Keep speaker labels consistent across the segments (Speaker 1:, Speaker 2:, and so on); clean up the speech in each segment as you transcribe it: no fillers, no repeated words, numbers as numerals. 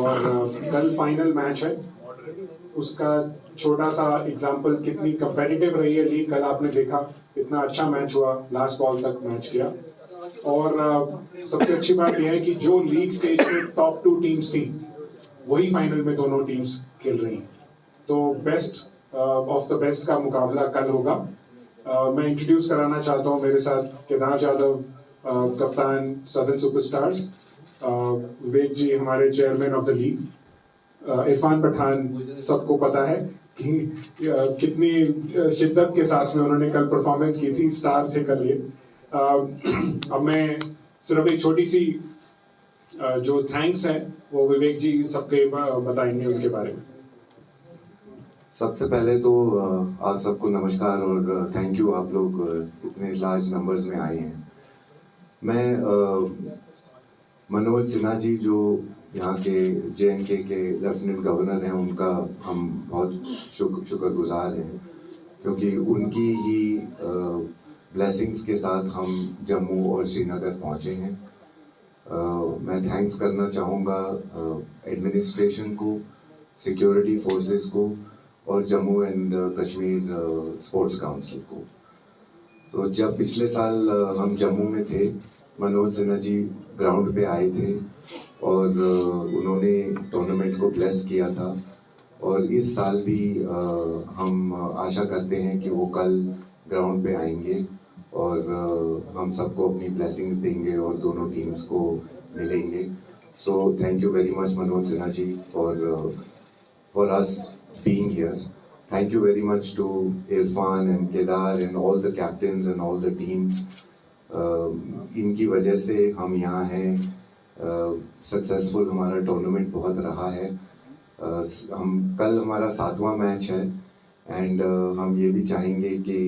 Speaker 1: और कल final match है, उसका छोटा सा एग्जांपल कितनी कंपेटिटिव रही है लीग। कल आपने देखा इतना अच्छा मैच हुआ, लास्ट बॉल तक मैच किया। और सबसे अच्छी बात यह है कि जो लीग स्टेज में टॉप 2 टीम्स थी वही फाइनल में दोनों टीम्स खेल रही हैं। तो बेस्ट ऑफ द बेस्ट का मुकाबला कल होगा। मैं इंट्रोड्यूस कराना चाहता हूँ मेरे साथ केदार जाधव, कप्तान सदर्न सुपरस्टार्स, विवेक जी हमारे chairman of the league, Irfan Pathan सबको पता है कि कितनी शिद्दत के साथ में उन्होंने कल परफॉर्मेंस की थी, स्टार से कर लिए। अब मैं सिर्फ एक छोटी सी जो थैंक्स है वो विवेक जी सबके बताएंगे उनके बारे में।
Speaker 2: सबसे पहले तो आप सबको नमस्कार और थैंक यू, आप लोग इतने लार्ज नंबर्स में आए हैं। मैं मनोज सिन्हा जी जो यहाँ के JNK के लेफ्टिनेंट गवर्नर हैं, उनका हम बहुत शुक्रगुजार हैं, क्योंकि उनकी ही ब्लेसिंग्स के साथ हम जम्मू और श्रीनगर पहुँचे हैं। मैं थैंक्स करना चाहूँगा एडमिनिस्ट्रेशन को, सिक्योरिटी फोर्सेस को और Jammu and Kashmir sports council को। तो जब पिछले साल हम जम्मू में थे, मनोज सिन्हा जी ग्राउंड पे आए थे और उन्होंने टूर्नामेंट को ब्लेस किया था। और इस साल भी हम आशा करते हैं कि वो कल ग्राउंड पे आएंगे और हम सबको अपनी ब्लेसिंग्स देंगे और दोनों टीम्स को मिलेंगे। So thank you very much Manoj Sinha ji for us being here. Thank you very much to Irfan and Kedar and all the captains and all the teams. इनकी वजह से हम यहाँ हैं। सक्सेसफुल हमारा टूर्नामेंट बहुत रहा है। हम कल हमारा 7वां मैच है एंड हम ये भी चाहेंगे कि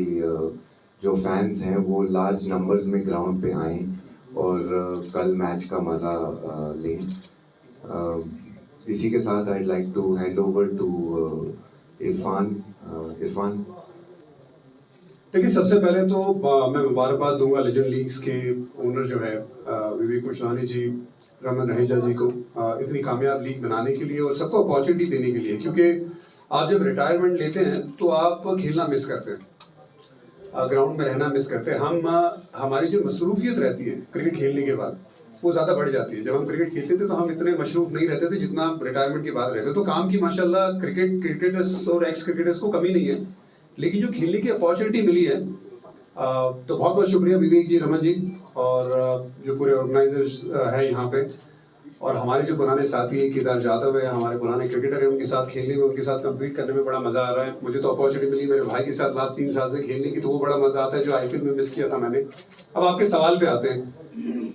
Speaker 2: जो फैंस हैं वो लार्ज नंबर्स में ग्राउंड पे आएँ और कल मैच का मज़ा लें। इसी के साथ I'd like to hand over to Irfan.
Speaker 3: देखिए, सबसे पहले तो मैं मुबारकबाद दूंगा लेजेंड लीग्स के ओनर जो है विवेक कुशवानी जी, रमन रहेजा जी को इतनी कामयाब लीग बनाने के लिए और सबको अपॉर्चुनिटी देने के लिए। क्योंकि आप जब रिटायरमेंट लेते हैं तो आप खेलना मिस करते हैं, ग्राउंड में रहना मिस करते हैं। हमारी जो मसरूफियत रहती है क्रिकेट खेलने के बाद वो ज़्यादा बढ़ जाती है। जब हम क्रिकेट खेलते थे तो हम इतने मशरूफ नहीं रहते थे जितना रिटायरमेंट के बाद रहते। तो काम की माशाल्लाह क्रिकेटर्स और एक्स क्रिकेटर्स को कमी नहीं है, लेकिन जो खेलने की अपॉर्चुनिटी मिली है तो बहुत बहुत शुक्रिया विवेक जी, रमन जी और जो पूरे ऑर्गेनाइजर्स है यहाँ पे, और हमारे जो पुराने साथी है केदार जाधव है, हमारे पुराने क्रिकेटर हैं, उनके साथ खेलने में, उनके साथ कम्पीट करने में बड़ा मज़ा आ रहा है। मुझे तो अपॉर्चुनिटी मिली मेरे भाई के साथ लास्ट 3 साल से खेलने की, तो वो बड़ा मज़ा आता है जो IPL में मिस किया था मैंने। अब आपके सवाल पे आते हैं।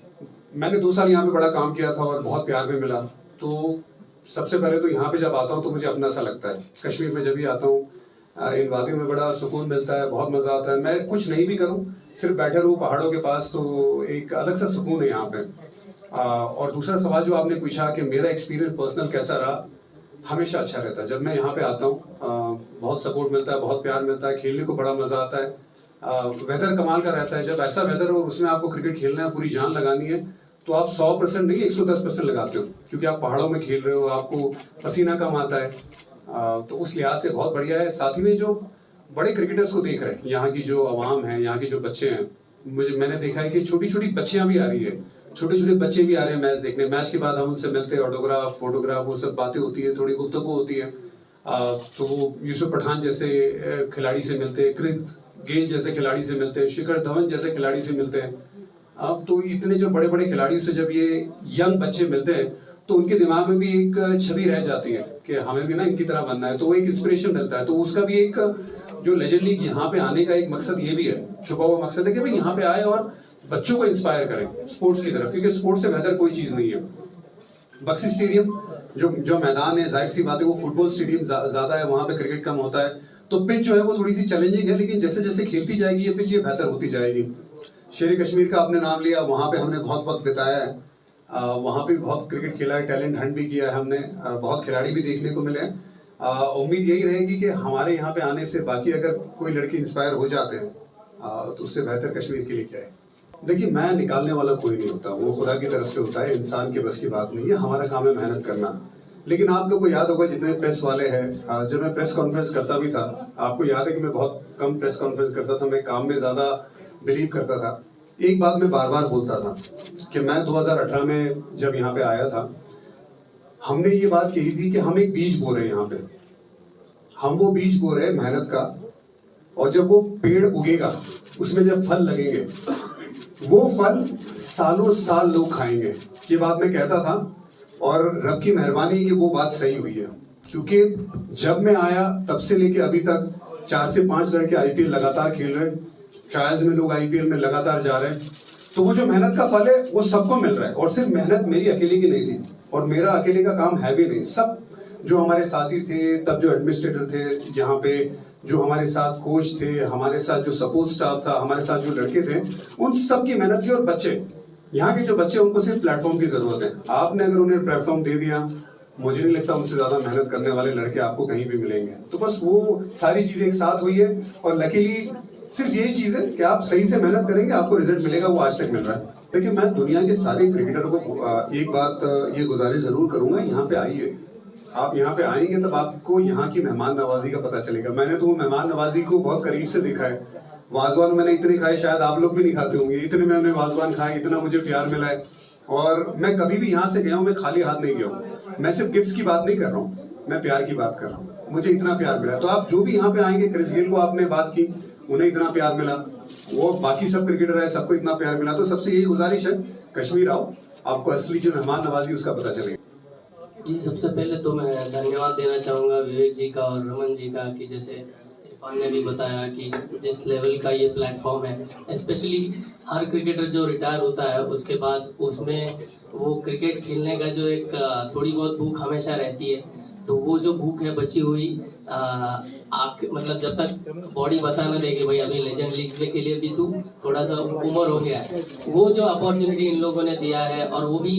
Speaker 3: मैंने 2 साल यहाँ पे बड़ा काम किया था और बहुत प्यार भी मिला। तो सबसे पहले तो यहाँ पे जब आता हूँ तो मुझे अपना सा लगता है। कश्मीर में जब भी आता हूँ इन वादियों में बड़ा सुकून मिलता है, बहुत मज़ा आता है। मैं कुछ नहीं भी करूँ, सिर्फ बैठे रहूँ पहाड़ों के पास, तो एक अलग सा सुकून है यहाँ पे। और दूसरा सवाल जो आपने पूछा कि मेरा एक्सपीरियंस पर्सनल कैसा रहा, हमेशा अच्छा रहता है। जब मैं यहाँ पे आता हूँ बहुत सपोर्ट मिलता है, बहुत प्यार मिलता है, खेलने को बड़ा मज़ा आता है। वेदर कमाल का रहता है। जब ऐसा वेदर हो उसमें आपको क्रिकेट खेलना है, पूरी जान लगानी है, तो आप 100% नहीं 110% लगाते हो, क्योंकि आप पहाड़ों में खेल रहे हो, आपको पसीना कम आता है। तो उस लिहाज से बहुत बढ़िया है। साथ ही में जो बड़े क्रिकेटर्स को देख रहे हैं, यहाँ की जो आवाम है, यहाँ के जो बच्चे हैं, मैंने देखा है कि छोटी छोटी बच्चियाँ भी आ रही है, छोटे छोटे बच्चे भी आ रहे हैं मैच देखने। मैच के बाद हम उनसे मिलते हैं, ऑटोग्राफ, फोटोग्राफ, वो सब बातें होती है, थोड़ी गुफ्तगू होती है। तो वो यूसुफ पठान जैसे खिलाड़ी से मिलते हैं, क्रिस गेल जैसे खिलाड़ी से मिलते हैं, शिखर धवन जैसे खिलाड़ी से मिलते हैं। अब तो इतने जो बड़े बड़े खिलाड़ियों से जब ये यंग बच्चे मिलते हैं तो उनके दिमाग में भी एक छवि रह जाती है कि हमें भी ना इनकी तरह बनना है, तो वो एक इंस्पिरेशन मिलता है। तो उसका भी एक जो लेजेंड लीग यहाँ पे आने का एक मकसद ये भी है, छुपा हुआ मकसद है कि भाई यहाँ पे आए और बच्चों को इंस्पायर करें स्पोर्ट्स की तरफ, क्योंकि स्पोर्ट्स से बेहतर कोई चीज़ नहीं है। बक्सी स्टेडियम जो मैदान है, जाहिर सी बात है वो फुटबॉल स्टेडियम ज़्यादा है, वहाँ पे क्रिकेट कम होता है, तो पिच जो है वो थोड़ी सी चैलेंजिंग है, लेकिन जैसे जैसे खेलती जाएगी ये पिच ये बेहतर होती जाएगी। शेर कश्मीर का आपने नाम लिया, वहाँ पे हमने बहुत वक्त बिताया है, वहाँ पे बहुत क्रिकेट खेला है, टैलेंट हंट भी किया है हमने, बहुत खिलाड़ी भी देखने को मिले हैं। उम्मीद यही रहेगी कि हमारे यहाँ पे आने से बाकी अगर कोई लड़के इंस्पायर हो जाते हैं तो उससे बेहतर कश्मीर के लिए क्या है। देखिए, मैं निकालने वाला कोई नहीं होता, वो खुदा की तरफ से होता है, इंसान के बस की बात नहीं है। हमारा काम है मेहनत करना। लेकिन आप लोग को याद होगा जितने प्रेस वाले हैं, जब मैं प्रेस कॉन्फ्रेंस करता भी था, आपको याद है कि मैं बहुत कम प्रेस कॉन्फ्रेंस करता था, मैं काम में ज़्यादा बिलीव करता था। एक बात मैं बार बार बोलता था कि मैं 2018 में जब यहाँ पे आया था, हमने ये बात कही थी कि हम एक बीज बो रहे हैं यहाँ पे, हम वो बीज बो रहे हैं मेहनत का, और जब वो पेड़ उगेगा उसमें जब फल लगेंगे वो फल सालों साल लोग खाएंगे। ये बात मैं कहता था और रब की मेहरबानी कि वो बात सही हुई है, क्योंकि जब मैं आया तब से लेके अभी तक 4 से 5 लड़के आईपीएल लगातार खेल रहे हैं, ट्रायल्स में लोग आईपीएल में लगातार जा रहे हैं, तो वो जो मेहनत का फल है वो सबको मिल रहा है। और सिर्फ मेहनत मेरी अकेले की नहीं थी और मेरा अकेले का काम है भी नहीं, सब जो हमारे साथी थे तब, जो एडमिनिस्ट्रेटर थे यहाँ पे, जो हमारे साथ कोच थे, हमारे साथ जो सपोर्ट स्टाफ था, हमारे साथ जो लड़के थे, उन सब की मेहनत थी। और बच्चे, यहाँ के जो बच्चे, उनको सिर्फ प्लेटफॉर्म की जरूरत है। आपने अगर उन्हें प्लेटफॉर्म दे दिया, मुझे नहीं लगता उनसे ज्यादा मेहनत करने वाले लड़के आपको कहीं भी मिलेंगे। तो बस वो सारी चीजें एक साथ हुई है और लकीली सिर्फ यही चीज है कि आप सही से मेहनत करेंगे, आपको रिजल्ट मिलेगा। वो आज तक मिल रहा है। लेकिन मैं दुनिया के सारे क्रिकेटरों को एक बात ये गुजारिश जरूर करूंगा, यहाँ पे आइए। आप यहाँ पे आएंगे तब आपको यहाँ की मेहमान नवाजी का पता चलेगा। मैंने तो वो मेहमान नवाजी को बहुत करीब से देखा है। वाजवान मैंने इतने खाए, शायद आप लोग भी नहीं खाते होंगे, इतने मैंने वाजवान खाए, इतना मुझे प्यार मिला है। और मैं कभी भी यहाँ से गया हूँ, मैं खाली हाथ नहीं गया हूँ। मैं सिर्फ गिफ्ट्स की बात नहीं कर रहा हूँ, मैं प्यार की बात कर रहा हूँ। मुझे इतना प्यार मिला। तो आप जो भी यहाँ पे आएंगे, क्रिस गेल को आपने बात की, उन्हें इतना प्यार मिला, वो बाकी सब क्रिकेटर है, सबको इतना प्यार मिला। तो सबसे यही गुजारिश है, कश्मीर आओ, आपको असली जो मेहमान नवाजी उसका पता चलेगा।
Speaker 4: जी, सबसे पहले तो मैं धन्यवाद देना चाहूँगा विवेक जी का और रमन जी का, कि जैसे इरफान ने भी बताया कि जिस लेवल का ये प्लेटफॉर्म है, स्पेशली हर क्रिकेटर जो रिटायर होता है उसके बाद उसमें वो क्रिकेट खेलने का जो एक थोड़ी बहुत भूख हमेशा रहती है। तो वो जो भूख है बची हुई, मतलब जब तक बॉडी बता ना देगी भाई अभी लेजेंड लीग के लिए भी तू थोड़ा सा उम्र हो गया है, वो जो अपॉर्चुनिटी इन लोगों ने दिया है, और वो भी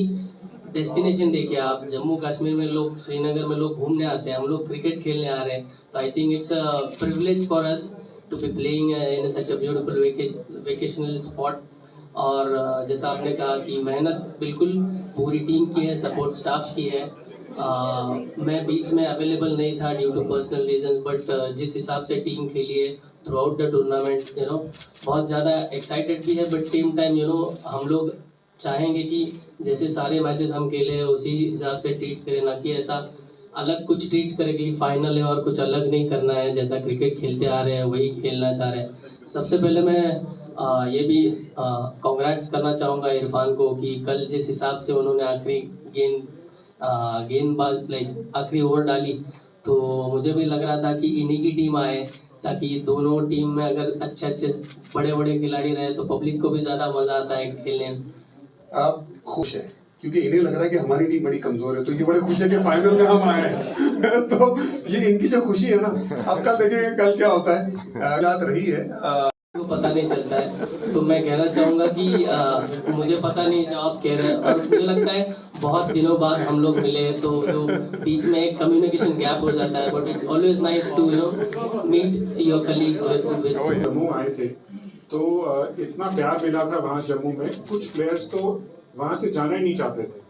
Speaker 4: डेस्टिनेशन देखिए आप, जम्मू कश्मीर में लोग, श्रीनगर में लोग घूमने आते हैं, हम लोग क्रिकेट खेलने आ रहे हैं। तो I think it's a privilege for us to be playing in such a beautiful vacational spot. और जैसा आपने कहा कि मेहनत बिल्कुल पूरी टीम की है, सपोर्ट स्टाफ की है। मैं बीच में अवेलेबल नहीं था due to personal reason, but जिस हिसाब से टीम खेली है थ्रू आउट द टूर्नामेंट, बहुत ज़्यादा एक्साइटेड भी है, बट सेम टाइम हम लोग चाहेंगे कि जैसे सारे मैचेस हम खेले उसी हिसाब से ट्रीट करें, ना कि ऐसा अलग कुछ ट्रीट करें कि फाइनल है और कुछ अलग नहीं करना है। जैसा क्रिकेट खेलते आ रहे हैं वही खेलना चाह रहे हैं। सबसे पहले मैं ये भी कॉन्ग्रेट्स करना चाहूँगा इरफान को कि कल जिस हिसाब से उन्होंने आखिरी गेंदबाज आखिरी ओवर डाली, तो मुझे भी लग रहा था कि इन्हीं की टीम आए, ताकि दोनों टीम में अगर अच्छे बड़े बड़े खिलाड़ी रहे तो पब्लिक को भी ज़्यादा मज़ा आता है खेलने में।
Speaker 3: आप खुश है क्योंकि इन्हें लग रहा है कि हमारी टीम बड़ी कमजोर है, तो ये बड़े खुश है कि फाइनल में हम आए हैं। तो ये इनकी जो खुशी है ना, अब कल देखेंगे कल क्या होता है। रात रही है
Speaker 4: को पता नहीं चलता है, तो मैं कहना चाहूँगा कि मुझे पता नहीं जो आप कह रहे हैं, और मुझे लगता है बहुत दिनों बाद हम लोग मिले तो जो बीच में एक कम्युनिकेशन गैप हो जाता है, but it's always nice to meet your colleagues with.
Speaker 1: Jammu आए थे तो इतना प्यार मिला था वहाँ जम्मू में, कुछ प्लेयर्स तो वहाँ से जाना ही नहीं चाहते थे।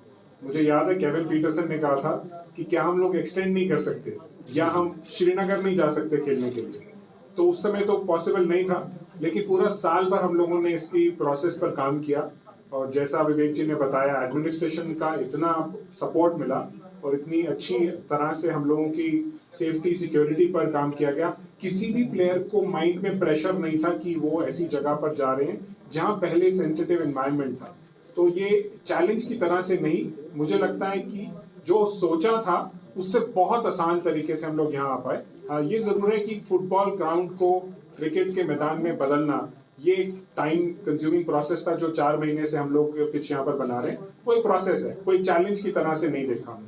Speaker 1: मुझे याद है केविन पीटरसन ने कहा था कि क्या हम लोग एक्सटेंड नहीं कर सकते या हम श्रीनगर नहीं जा सकते खेलने के लिए। तो उस समय तो पॉसिबल नहीं था, लेकिन पूरा साल भर हम लोगों ने इसकी प्रोसेस पर काम किया, और जैसा विवेक जी ने बताया एडमिनिस्ट्रेशन का इतना सपोर्ट मिला और इतनी अच्छी तरह से हम लोगों की सेफ्टी सिक्योरिटी पर काम किया गया। किसी भी प्लेयर को माइंड में प्रेशर नहीं था कि वो ऐसी जगह पर जा रहे हैं जहां पहले सेंसिटिव एनवायरनमेंट था। तो ये चैलेंज की तरह से नहीं, मुझे लगता है कि जो सोचा था उससे बहुत आसान तरीके से हम लोग यहाँ आ पाए। हाँ, ये जरूर है कि फुटबॉल ग्राउंड को क्रिकेट के मैदान में बदलना ये एक टाइम कंज्यूमिंग प्रोसेस था, जो 4 महीने से हम लोग पिच यहाँ पर बना रहे हैं। कोई प्रोसेस है, कोई चैलेंज की तरह से नहीं देखा।